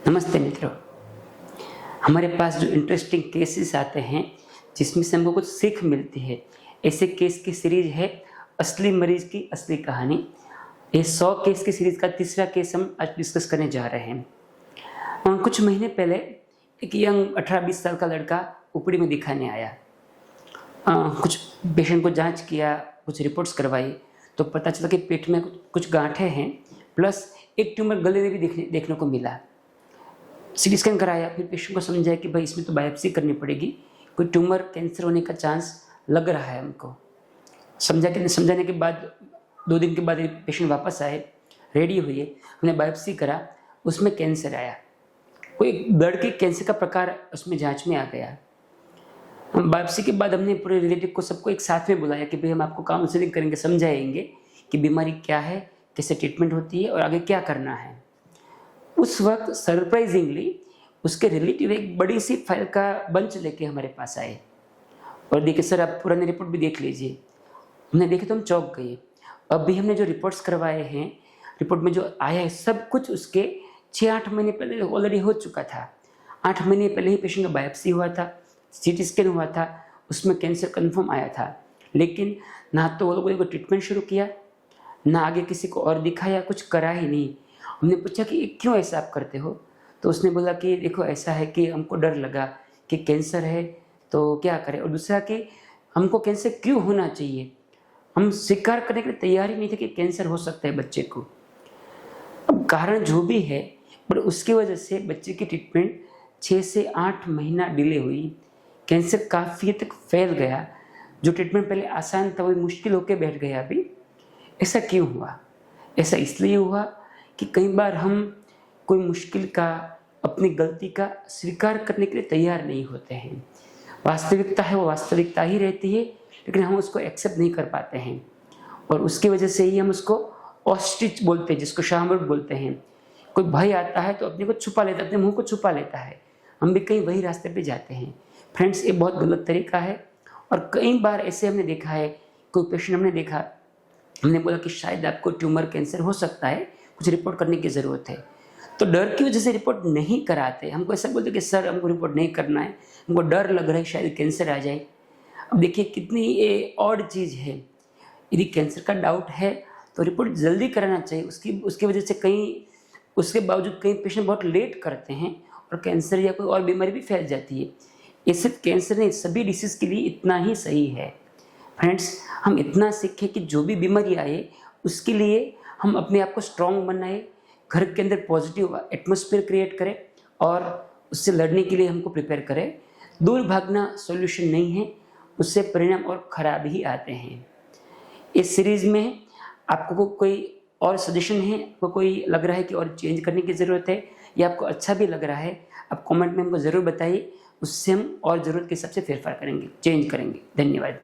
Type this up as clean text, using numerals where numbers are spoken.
नमस्ते मित्रों। हमारे पास जो इंटरेस्टिंग केसेस आते हैं जिसमें से हमको कुछ सीख मिलती है, ऐसे केस की सीरीज है असली मरीज की असली कहानी। ये 100 केस की सीरीज का तीसरा केस हम आज डिस्कस करने जा रहे हैं। कुछ महीने पहले एक यंग 18-20 साल का लड़का ओपीडी में दिखाने आया। कुछ पेशेंट को जांच किया, कुछ रिपोर्ट्स करवाई तो पता चला कि पेट में कुछ गांठें हैं, प्लस एक ट्यूमर गले में भी देखने को मिला। सीटी स्कैन कराया, फिर पेशेंट को समझाया कि भाई इसमें तो बायोप्सी करनी पड़ेगी, कोई ट्यूमर कैंसर होने का चांस लग रहा है हमको। समझाने के बाद 2 दिन के बाद पेशेंट वापस आए, रेडी हुए, हमने बायोप्सी करा, उसमें कैंसर आया। कोई ब्लड के कैंसर का प्रकार उसमें जांच में आ गया। बायोप्सी के बाद हमने पूरे रिलेटिव को सबको एक साथ में बुलाया कि भाई हम आपको काउंसलिंग करेंगे, समझाएंगे कि बीमारी क्या है, कैसे ट्रीटमेंट होती है और आगे क्या करना है। उस वक्त सरप्राइजिंगली उसके रिलेटिव एक बड़ी सी फाइल का बंच लेके हमारे पास आए और देखिए सर आप पुराने रिपोर्ट भी देख लीजिए। हमने देखे तो हम चौंक गए। अब भी हमने जो रिपोर्ट्स करवाए हैं, रिपोर्ट में जो आया है सब कुछ उसके 6-8 महीने पहले ऑलरेडी हो चुका था। 8 महीने पहले ही पेशेंट का बायोप्सी हुआ था, सीटी स्कैन हुआ था, उसमें कैंसर कन्फर्म आया था। लेकिन ना तो वो लोगों ने ट्रीटमेंट शुरू किया, ना आगे किसी को और दिखाया, कुछ करा ही नहीं। हमने पूछा कि क्यों ऐसा आप करते हो, तो उसने बोला कि देखो ऐसा है कि हमको डर लगा कि कैंसर है तो क्या करें, और दूसरा कि हमको कैंसर क्यों होना चाहिए, हम स्वीकार करने के लिए तैयार ही नहीं थे कि कैंसर हो सकता है बच्चे को। अब कारण जो भी है, पर उसकी वजह से बच्चे की ट्रीटमेंट 6 से 8 महीना डिले हुई। कैंसर काफ़ी हद तक फैल गया। जो ट्रीटमेंट पहले आसान था वो मुश्किल होकर बैठ गया। अभी ऐसा क्यों हुआ? ऐसा इसलिए हुआ कि कई बार हम कोई मुश्किल का, अपनी गलती का स्वीकार करने के लिए तैयार नहीं होते हैं। वास्तविकता है वो वास्तविकता ही रहती है, लेकिन हम उसको एक्सेप्ट नहीं कर पाते हैं और उसकी वजह से ही हम उसको ऑस्ट्रिच बोलते हैं, जिसको शाहमृग बोलते हैं। कोई भय आता है तो अपने को छुपा लेता है, अपने मुंह को छुपा लेता है। हम भी कहीं वही रास्ते पे जाते हैं। फ्रेंड्स, ये बहुत गलत तरीका है और कई बार ऐसे हमने देखा है। कोई पेशेंट हमने देखा, हमने बोला कि शायद आपको ट्यूमर कैंसर हो सकता है, कुछ रिपोर्ट करने की ज़रूरत है, तो डर की वजह से रिपोर्ट नहीं कराते। हमको ऐसा बोलते कि सर हमको रिपोर्ट नहीं करना है, हमको डर लग रहा है शायद कैंसर आ जाए। अब देखिए कितनी ये ऑड चीज़ है। यदि कैंसर का डाउट है तो रिपोर्ट जल्दी कराना चाहिए। उसकी वजह से उसके बावजूद कई पेशेंट बहुत लेट करते हैं और कैंसर या कोई और बीमारी भी फैल जाती है। ये सिर्फ कैंसर नहीं, सभी डिसीज़ के लिए इतना ही सही है। फ्रेंड्स, हम इतना सीखें कि जो भी बीमारी आए उसके लिए हम अपने आप को स्ट्रॉन्ग बनाए, घर के अंदर पॉजिटिव एटमॉस्फेयर क्रिएट करें और उससे लड़ने के लिए हमको प्रिपेयर करें। दूर भागना सॉल्यूशन नहीं है, उससे परिणाम और ख़राब ही आते हैं। इस सीरीज़ में आपको कोई और सजेशन है, आपको कोई लग रहा है कि और चेंज करने की ज़रूरत है, या आपको अच्छा भी लग रहा है, आप कमेंट में हमको ज़रूर बताइए। उससे हम और ज़रूरत के हिसाब से फेरफार करेंगे, चेंज करेंगे। धन्यवाद।